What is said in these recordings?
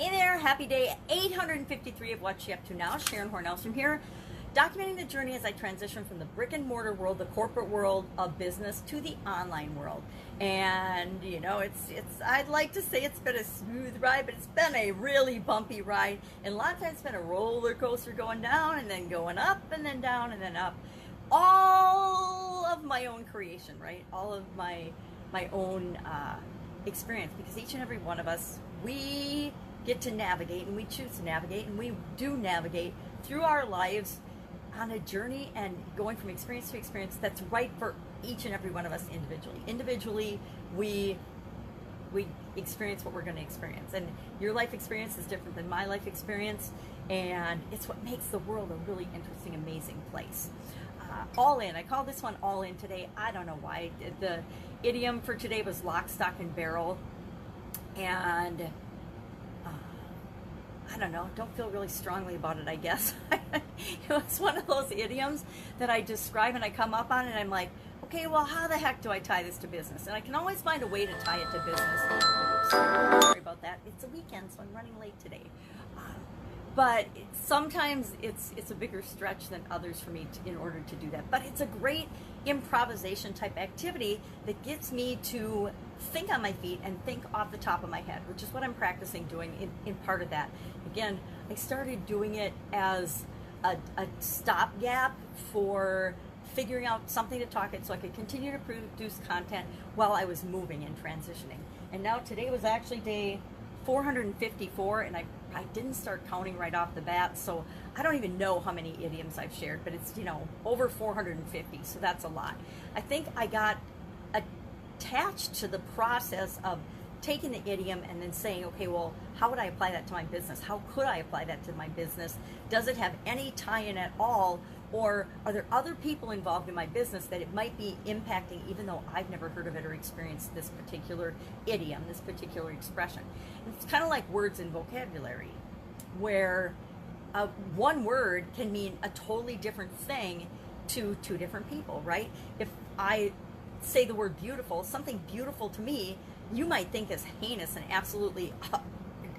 Hey there, happy day 853 of What's She Up To Now. Sharon Horne-Ellstrom here, documenting the journey as I transition from the brick and mortar world, the corporate world of business, to the online world. And you know, I'd like to say it's been a smooth ride, but it's been a really bumpy ride. And a lot of times it's been a roller coaster, going down and then going up and then down and then up. All of my own creation, right? All of my own experience, because each and every one of us, we get to navigate, and we choose to navigate, and we do navigate through our lives on a journey and going from experience to experience that's right for each and every one of us individually. Individually, we experience what we're going to experience, and your life experience is different than my life experience, and it's what makes the world a really interesting, amazing place. All in. I call this one all in today. I don't know why. The idiom for today was lock, stock, and barrel, and I don't know, don't feel really strongly about it, I guess. It's one of those idioms that I describe and I come up on, and I'm like, okay, well, how the heck do I tie this to business? And I can always find a way to tie it to business. Oops, sorry about that. It's a weekend, so I'm running late today. But sometimes it's a bigger stretch than others for me in order to do that. But it's a great improvisation type activity that gets me to think on my feet and think off the top of my head, which is what I'm practicing doing in part of that. Again, I started doing it as a stopgap for figuring out something to talk at so I could continue to produce content while I was moving and transitioning. And now today was actually day 454, and I didn't start counting right off the bat, so I don't even know how many idioms I've shared, but it's, you know, over 450, so that's a lot. I think I got attached to the process of taking the idiom and then saying, okay, well, how would I apply that to my business? How could I apply that to my business? Does it have any tie-in at all? Or are there other people involved in my business that it might be impacting, even though I've never heard of it or experienced this particular idiom, this particular expression? And it's kind of like words and vocabulary, where one word can mean a totally different thing to two different people, right? If I say the word beautiful, something beautiful to me, you might think is heinous and absolutely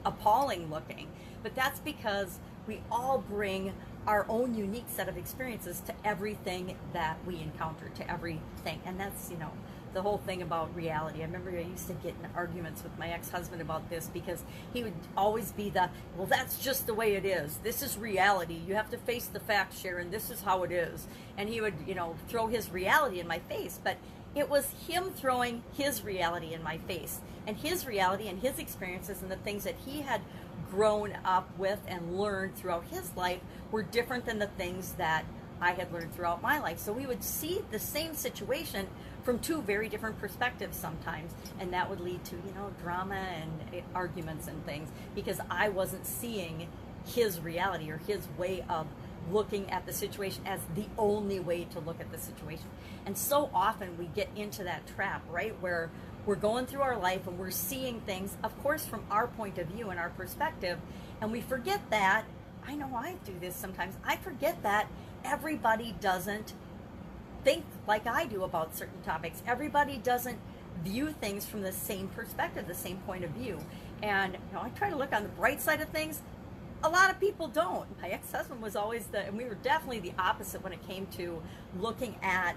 appalling looking, but that's because we all bring our own unique set of experiences to everything that we encounter, to everything. And that's, you know, the whole thing about reality. I remember I used to get in arguments with my ex-husband about this, because he would always be well, that's just the way it is. This is reality. You have to face the facts, Sharon. This is how it is. And he would, you know, throw his reality in my face, but it was him throwing his reality in my face, and his reality and his experiences and the things that he had grown up with and learned throughout his life were different than the things that I had learned throughout my life. So we would see the same situation from two very different perspectives sometimes, and that would lead to, you know, drama and arguments and things, because I wasn't seeing his reality or his way of looking at the situation as the only way to look at the situation. And so often we get into that trap, right, where we're going through our life and we're seeing things, of course, from our point of view and our perspective, and we forget that, I know I do this sometimes, I forget that everybody doesn't think like I do about certain topics. Everybody doesn't view things from the same perspective, the same point of view. And, you know, I try to look on the bright side of things. A lot of people don't. My ex-husband was always and we were definitely the opposite when it came to looking at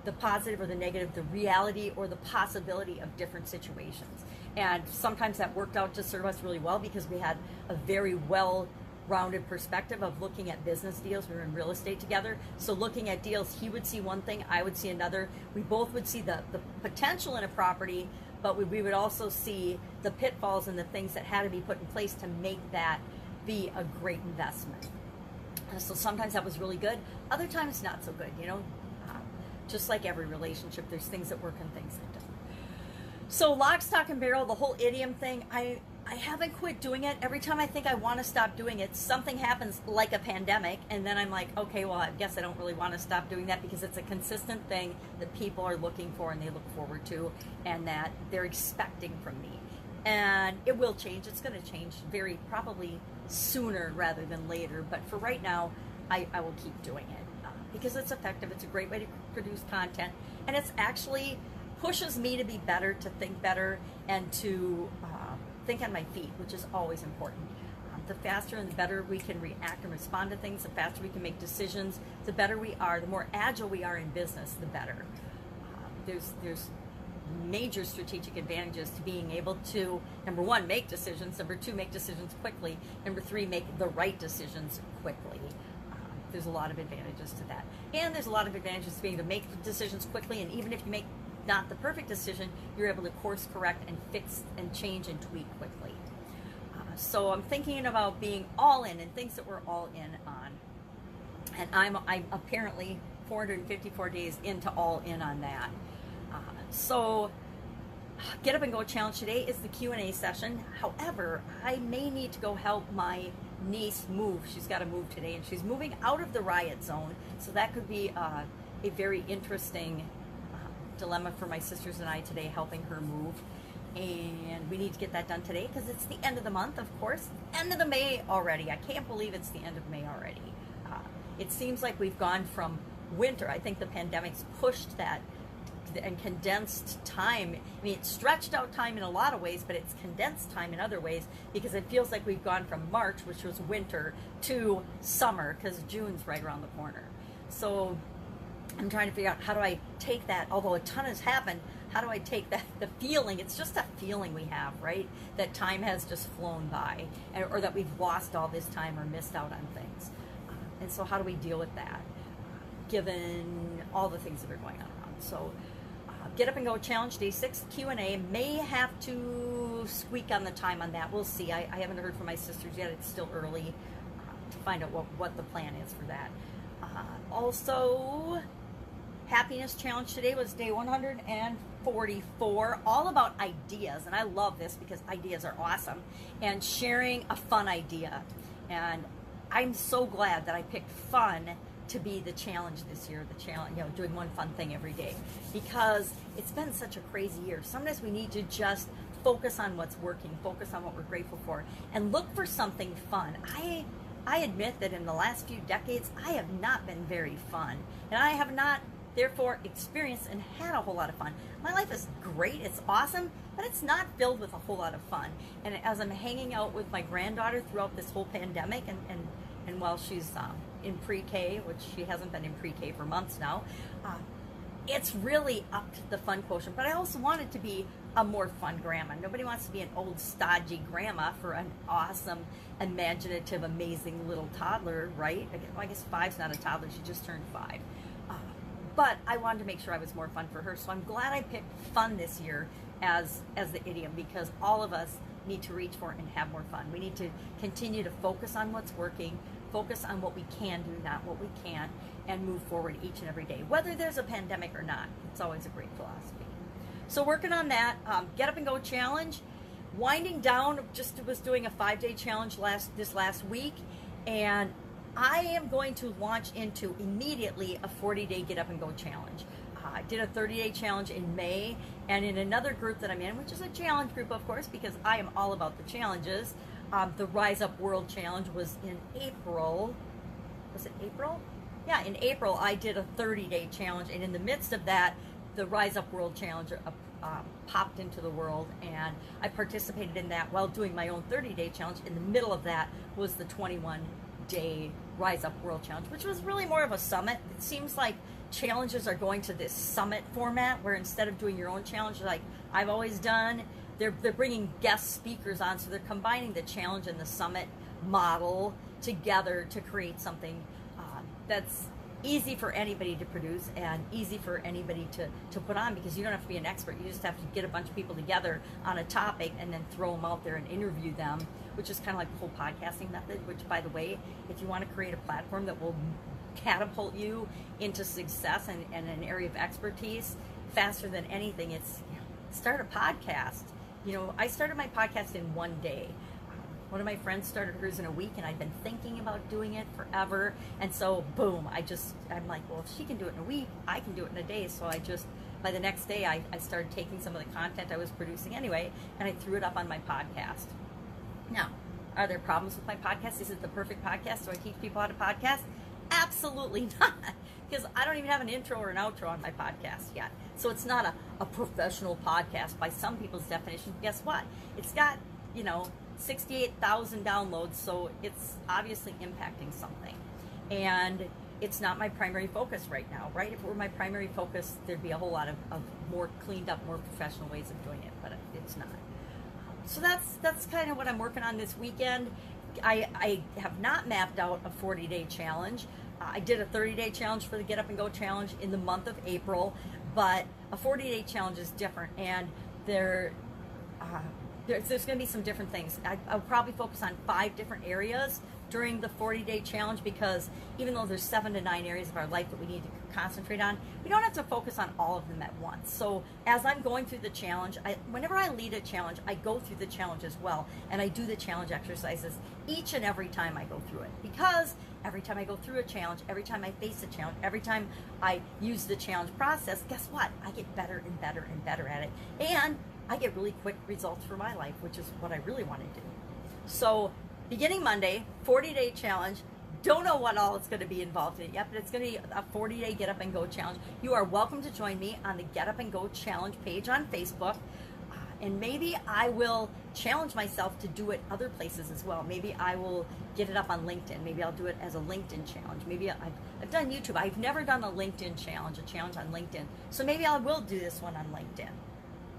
the positive or the negative, the reality or the possibility of different situations. And sometimes that worked out to serve us really well, because we had a very well-rounded perspective of looking at business deals. We were in real estate together. So looking at deals, he would see one thing, I would see another. We both would see the potential in a property, but we would also see the pitfalls and the things that had to be put in place to make that be a great investment. So sometimes that was really good. Other times not so good, you know. Just like every relationship, there's things that work and things that don't. So lock, stock, and barrel, the whole idiom thing, I haven't quit doing it. Every time I think I want to stop doing it, something happens like a pandemic, and then I'm like, okay, well, I guess I don't really want to stop doing that, because it's a consistent thing that people are looking for and they look forward to, and that they're expecting from me. And it will change. It's going to change very probably sooner rather than later, but for right now, I will keep doing it. Because it's effective, it's a great way to produce content, and it's actually pushes me to be better, to think better, and to think on my feet, which is always important. The faster and the better we can react and respond to things, the faster we can make decisions, the better we are, the more agile we are in business, the better. There's major strategic advantages to being able to, number one, make decisions, number two, make decisions quickly, number three, make the right decisions quickly. There's a lot of advantages to that. And there's a lot of advantages to being able to make decisions quickly, and even if you make not the perfect decision, you're able to course correct and fix and change and tweak quickly. So I'm thinking about being all in and things that we're all in on. And I'm apparently 454 days into all in on that. So Get Up and Go Challenge today is the Q&A session. However, I may need to go help my niece move. She's got to move today, and she's moving out of the riot zone. So that could be a very interesting dilemma for my sisters and I today, helping her move. And we need to get that done today because it's the end of the month, of course. End of the May already. I can't believe it's the end of May already. It seems like we've gone from winter. I think the pandemic's pushed that and condensed time. I mean, it's stretched out time in a lot of ways, but it's condensed time in other ways because it feels like we've gone from March, which was winter, to summer because June's right around the corner. So I'm trying to figure out how do I take that, although a ton has happened, how do I take that, the feeling, it's just a feeling we have, right? That time has just flown by, or that we've lost all this time or missed out on things. And so how do we deal with that, given all the things that are going on around? So Get Up and Go Challenge Day 6 Q&A. May have to squeak on the time on that. We'll see. I haven't heard from my sisters yet. It's still early to find out what the plan is for that. Also, Happiness Challenge today was day 144, all about ideas. And I love this because ideas are awesome. And sharing a fun idea. And I'm so glad that I picked fun to be the challenge this year, the challenge, doing one fun thing every day, because it's been such a crazy year. Sometimes we need to just focus on what's working, focus on what we're grateful for, and look for something fun. I admit that in the last few decades, I have not been very fun, and I have not, therefore, experienced and had a whole lot of fun. My life is great, it's awesome, but it's not filled with a whole lot of fun. And as I'm hanging out with my granddaughter throughout this whole pandemic, and while she's in pre-K, which she hasn't been in pre-K for months now, it's really upped the fun quotient. But I also wanted to be a more fun grandma. Nobody wants to be an old stodgy grandma for an awesome, imaginative, amazing little toddler, right? I guess 5's not a toddler, she just turned 5. But I wanted to make sure I was more fun for her, so I'm glad I picked fun this year as the idiom, because all of us need to reach for and have more fun. We need to continue to focus on what's working, focus on what we can do, not what we can't, and move forward each and every day, whether there's a pandemic or not. It's always a great philosophy. So working on that, Get Up and Go Challenge, winding down, just was doing a 5-day challenge this last week, and I am going to launch into immediately a 40-day Get Up and Go Challenge. I did a 30-day challenge in May, and in another group that I'm in, which is a challenge group, of course, because I am all about the challenges. The Rise Up World Challenge was in April. Was it April? Yeah, in April I did a 30-day challenge, and in the midst of that, the Rise Up World Challenge popped into the world, and I participated in that while doing my own 30-day challenge. In the middle of that was the 21-day Rise Up World Challenge, which was really more of a summit. It seems like challenges are going to this summit format, where instead of doing your own challenge like I've always done, they're bringing guest speakers on, so they're combining the challenge and the summit model together to create something that's easy for anybody to produce and easy for anybody to put on, because you don't have to be an expert. You just have to get a bunch of people together on a topic and then throw them out there and interview them, which is kind of like the whole podcasting method, which, by the way, if you want to create a platform that will catapult you into success and an area of expertise faster than anything, it's start a podcast. I started my podcast in one day. One of my friends started hers in a week, and I've been thinking about doing it forever. And so, boom, I'm like, well, if she can do it in a week, I can do it in a day. So by the next day, I started taking some of the content I was producing anyway, and I threw it up on my podcast. Now, are there problems with my podcast? Is it the perfect podcast? Do I teach people how to podcast? Absolutely not, because I don't even have an intro or an outro on my podcast yet. So it's not a professional podcast by some people's definition. Guess what? It's got you know, 68,000 downloads, so it's obviously impacting something. And it's not my primary focus right now, right? If it were my primary focus, there'd be a whole lot of more cleaned up, more professional ways of doing it, but it's not. So that's kind of what I'm working on this weekend. I have not mapped out a 40-day challenge. I did a 30-day challenge for the Get Up and Go challenge in the month of April, but a 40-day challenge is different, and there's going to be some different things. I'll probably focus on 5 different areas during the 40-day challenge, because even though there's 7 to 9 areas of our life that we need to concentrate on, we don't have to focus on all of them at once. So as I'm going through the challenge, whenever I lead a challenge, I go through the challenge as well, and I do the challenge exercises each and every time I go through it, because every time I go through a challenge, every time I face a challenge, every time I use the challenge process, guess what? I get better and better and better at it, and I get really quick results for my life, which is what I really want to do. So beginning Monday, 40-day challenge. Don't know what all it's going to be involved in it yet, but it's going to be a 40-day Get Up and Go challenge. You are welcome to join me on the Get Up and Go challenge page on Facebook. And maybe I will challenge myself to do it other places as well. Maybe I will get it up on LinkedIn. Maybe I'll do it as a LinkedIn challenge. Maybe I've done YouTube. I've never done a LinkedIn challenge, a challenge on LinkedIn. So maybe I will do this one on LinkedIn.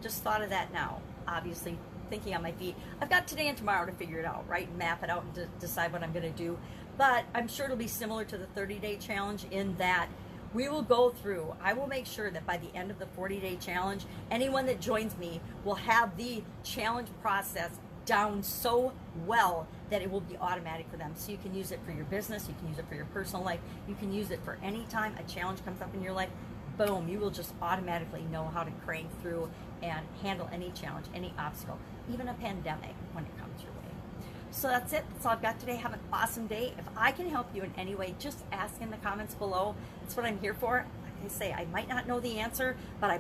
Just thought of that now, obviously thinking on my feet. I've got today and tomorrow to figure it out, right? Map it out and decide what I'm going to do. But I'm sure it'll be similar to the 30-day challenge in that we will go through, I will make sure that by the end of the 40-day challenge, anyone that joins me will have the challenge process down so well that it will be automatic for them. So you can use it for your business, you can use it for your personal life, you can use it for any time a challenge comes up in your life. Boom, you will just automatically know how to crank through and handle any challenge, any obstacle, even a pandemic when it comes your way. So that's it. That's all I've got today. Have an awesome day. If I can help you in any way, just ask in the comments below. That's what I'm here for. Like I say, I might not know the answer, but I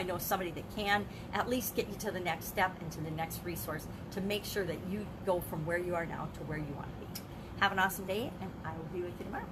know somebody that can at least get you to the next step and to the next resource to make sure that you go from where you are now to where you want to be. Have an awesome day, and I will be with you tomorrow.